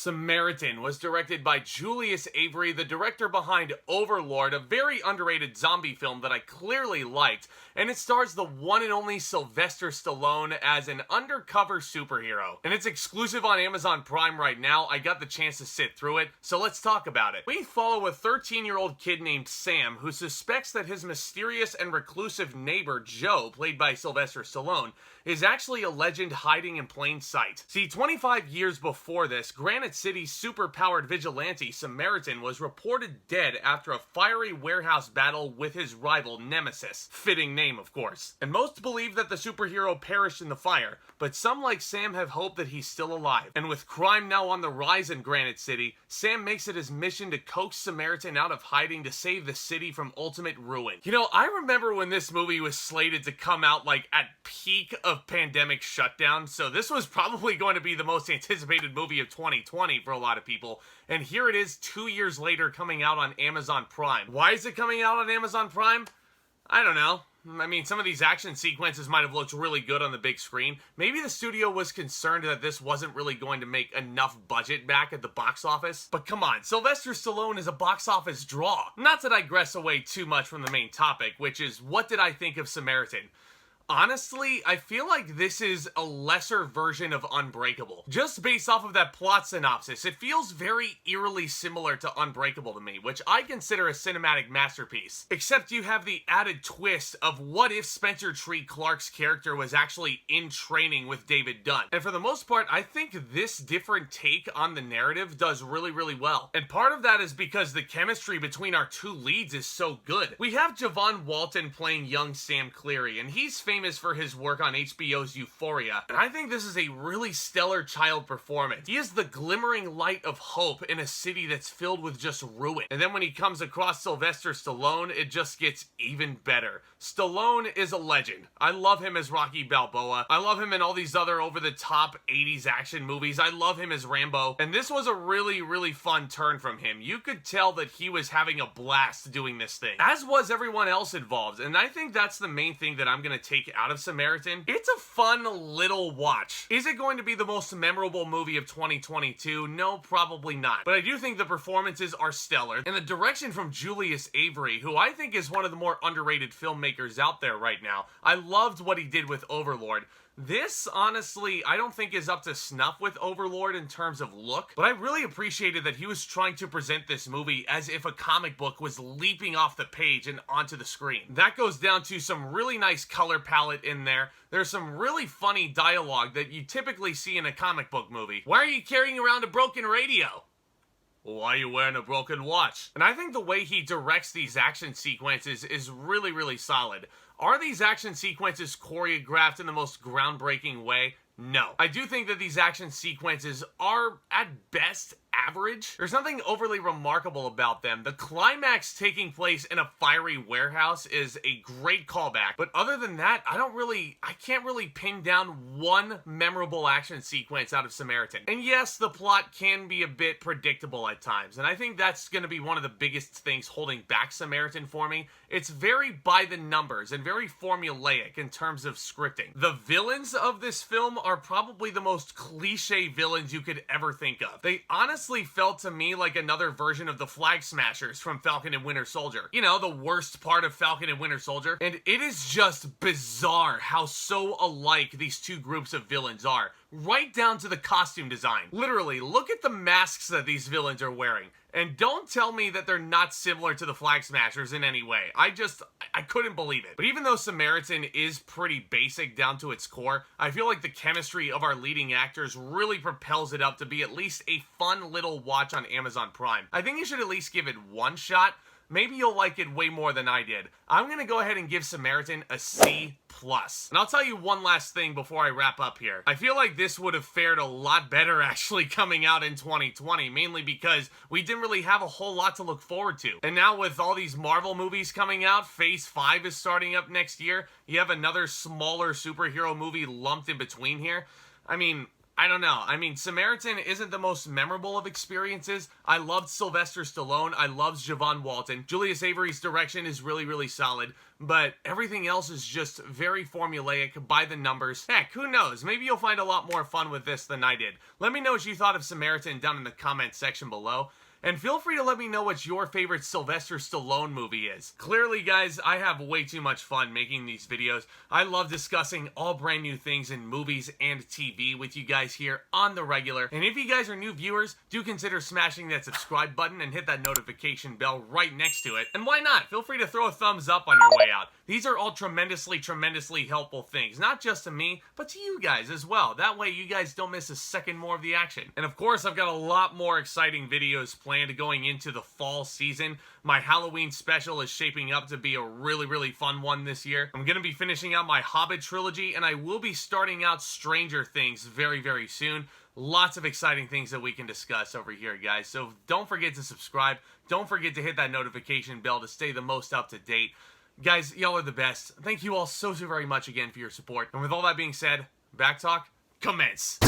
Samaritan was directed by Julius Avery, the director behind Overlord, a very underrated zombie film that I clearly liked, and it stars the one and only Sylvester Stallone as an undercover superhero. And it's exclusive on Amazon Prime right now. I got the chance to sit through it, so let's talk about it. We follow a 13-year-old kid named Sam who suspects that his mysterious and reclusive neighbor, Joe, played by Sylvester Stallone, is actually a legend hiding in plain sight. See, 25 years before this, Granite City's superpowered vigilante Samaritan was reported dead after a fiery warehouse battle with his rival Nemesis. Fitting name, of course. And most believe that the superhero perished in the fire, but some like Sam have hope that he's still alive. And with crime now on the rise in Granite City, Sam makes it his mission to coax Samaritan out of hiding to save the city from ultimate ruin. You know, I remember when this movie was slated to come out like at peak of pandemic shutdown, so this was probably going to be the most anticipated movie of 2020 for a lot of people, and here it is 2 years later coming out on Amazon Prime. Why is it coming out on Amazon Prime? I don't know. I mean, some of these action sequences might have looked really good on the big screen. Maybe the studio was concerned that this wasn't really going to make enough budget back at the box office. But come on, Sylvester Stallone is a box office draw. Not to digress away too much from the main topic, which is what did I think of Samaritan? Honestly, I feel like this is a lesser version of Unbreakable. Just based off of that plot synopsis, it feels very eerily similar to Unbreakable to me, which I consider a cinematic masterpiece. Except you have the added twist of what if Spencer Tree Clark's character was actually in training with David Dunn. And for the most part, I think this different take on the narrative does really, really well. And part of that is because the chemistry between our two leads is so good. We have Javon Walton playing young Sam Cleary, and he's famous for his work on HBO's Euphoria, and I think this is a really stellar child performance. He is the glimmering light of hope in a city that's filled with just ruin. And then when he comes across Sylvester Stallone, it just gets even better. Stallone is a legend. I love him as Rocky Balboa. I love him in all these other over-the-top 80s action movies. I love him as Rambo. And this was a really, really fun turn from him. You could tell that he was having a blast doing this thing, as was everyone else involved. And I think that's the main thing that I'm going to take out of Samaritan. It's a fun little watch. Is it going to be the most memorable movie of 2022? No, probably not. But I do think the performances are stellar, and the direction from Julius Avery, who I think is one of the more underrated filmmakers out there right now. I loved what he did with Overlord. This, honestly, I don't think is up to snuff with Overlord in terms of look, but I really appreciated that he was trying to present this movie as if a comic book was leaping off the page and onto the screen. That goes down to some really nice color palette in there. There's some really funny dialogue that you typically see in a comic book movie. Why are you carrying around a broken radio? Why are you wearing a broken watch? And I think the way he directs these action sequences is really, really solid. Are these action sequences choreographed in the most groundbreaking way? No. I do think that these action sequences are, at best, average. There's nothing overly remarkable about them. The climax taking place in a fiery warehouse is a great callback, but other than that, I can't really pin down one memorable action sequence out of Samaritan. And yes, the plot can be a bit predictable at times, and I think that's going to be one of the biggest things holding back Samaritan for me. It's very by the numbers and very formulaic in terms of scripting. The villains of this film are probably the most cliche villains you could ever think of. They honestly felt to me like another version of the Flag Smashers from Falcon and Winter Soldier. You know, the worst part of Falcon and Winter Soldier. And it is just bizarre how so alike these two groups of villains are. Right down to the costume design. Literally, look at the masks that these villains are wearing. And don't tell me that they're not similar to the Flag Smashers in any way. I couldn't believe it. But even though Samaritan is pretty basic down to its core, I feel like the chemistry of our leading actors really propels it up to be at least a fun little watch on Amazon Prime. I think you should at least give it one shot. Maybe you'll like it way more than I did. I'm gonna go ahead and give Samaritan a C+. And I'll tell you one last thing before I wrap up here. I feel like this would have fared a lot better actually coming out in 2020, mainly because we didn't really have a whole lot to look forward to. And now with all these Marvel movies coming out, Phase 5 is starting up next year, you have another smaller superhero movie lumped in between here. I mean, I don't know. I mean, Samaritan isn't the most memorable of experiences. I loved Sylvester Stallone. I loved Javon Walton. Julius Avery's direction is really, really solid. But everything else is just very formulaic, by the numbers. Heck, who knows? Maybe you'll find a lot more fun with this than I did. Let me know what you thought of Samaritan down in the comment section below. And feel free to let me know what your favorite Sylvester Stallone movie is. Clearly, guys, I have way too much fun making these videos. I love discussing all brand new things in movies and TV with you guys here on the regular. And if you guys are new viewers, do consider smashing that subscribe button and hit that notification bell right next to it. And why not? Feel free to throw a thumbs up on your way out. These are all tremendously, tremendously helpful things. Not just to me, but to you guys as well. That way you guys don't miss a second more of the action. And of course, I've got a lot more exciting videos planned going into the fall season. My Halloween special is shaping up to be a really, really fun one this year. I'm going to be finishing out my Hobbit trilogy, and I will be starting out Stranger Things very, very soon. Lots of exciting things that we can discuss over here, guys. So don't forget to subscribe. Don't forget to hit that notification bell to stay the most up to date. Guys, y'all are the best. Thank you all so very much again for your support. And with all that being said, Back Talk, commence.